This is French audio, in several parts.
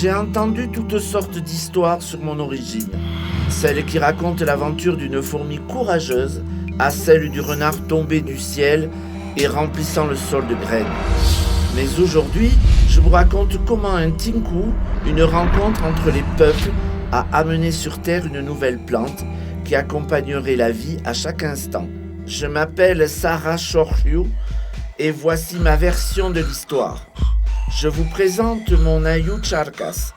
J'ai entendu toutes sortes d'histoires sur mon origine. Celle qui raconte l'aventure d'une fourmi courageuse à celle du renard tombé du ciel et remplissant le sol de graines. Mais aujourd'hui, je vous raconte comment un Tinku, une rencontre entre les peuples, a amené sur Terre une nouvelle plante qui accompagnerait la vie à chaque instant. Je m'appelle Sarah Chorliou et voici ma version de l'histoire. Je vous présente mon Aïou Charkas,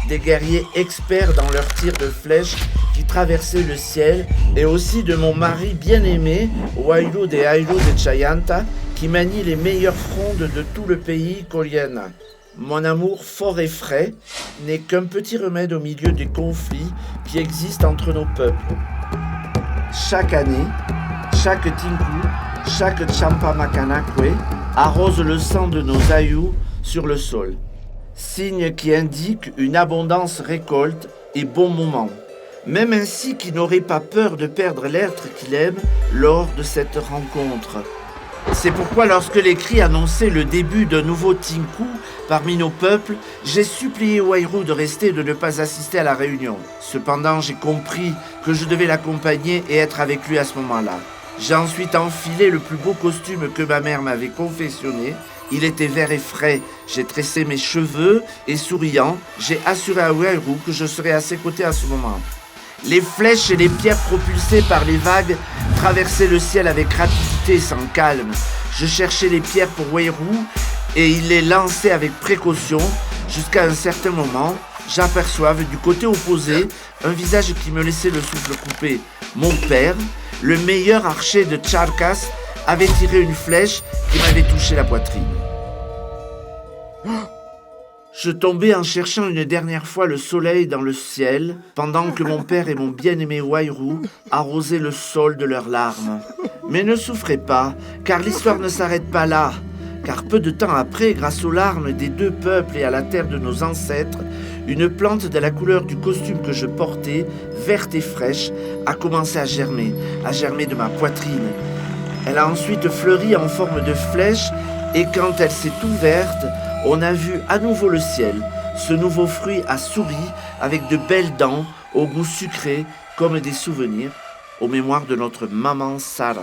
des guerriers experts dans leurs tirs de flèches qui traversaient le ciel, et aussi de mon mari bien-aimé, Wairou de Aïrou de Chayanta, qui manie les meilleures frondes de tout le pays Kolyana. Mon amour fort et frais n'est qu'un petit remède au milieu des conflits qui existent entre nos peuples. Chaque année, chaque Tinku, chaque Champamakanakwe arrose le sang de nos aïeux sur le sol, signe qui indique une abondance récolte et bon moment, même ainsi qu'il n'aurait pas peur de perdre l'être qu'il aime lors de cette rencontre. C'est pourquoi lorsque les cris annonçaient le début d'un nouveau Tinku parmi nos peuples, j'ai supplié Wairou de rester et de ne pas assister à la réunion. Cependant, j'ai compris que je devais l'accompagner et être avec lui à ce moment-là. J'ai ensuite enfilé le plus beau costume que ma mère m'avait confectionné. Il était vert et frais. J'ai tressé mes cheveux et souriant, j'ai assuré à Wairou que je serais à ses côtés à ce moment. Les flèches et les pierres propulsées par les vagues traversaient le ciel avec rapidité et sans calme. Je cherchais les pierres pour Wairou et il les lançait avec précaution jusqu'à un certain moment. J'aperçois du côté opposé un visage qui me laissait le souffle coupé. Mon père, le meilleur archer de Charkas, avait tiré une flèche qui m'avait touché la poitrine. Je tombais en cherchant une dernière fois le soleil dans le ciel, pendant que mon père et mon bien-aimé Wairou arrosaient le sol de leurs larmes. Mais ne souffrez pas, car l'histoire ne s'arrête pas là. Car peu de temps après, grâce aux larmes des deux peuples et à la terre de nos ancêtres, une plante de la couleur du costume que je portais, verte et fraîche, a commencé à germer de ma poitrine. Elle a ensuite fleuri en forme de flèche, et quand elle s'est ouverte, on a vu à nouveau le ciel. Ce nouveau fruit a souri avec de belles dents, au goût sucré comme des souvenirs, aux mémoires de notre maman Sarah.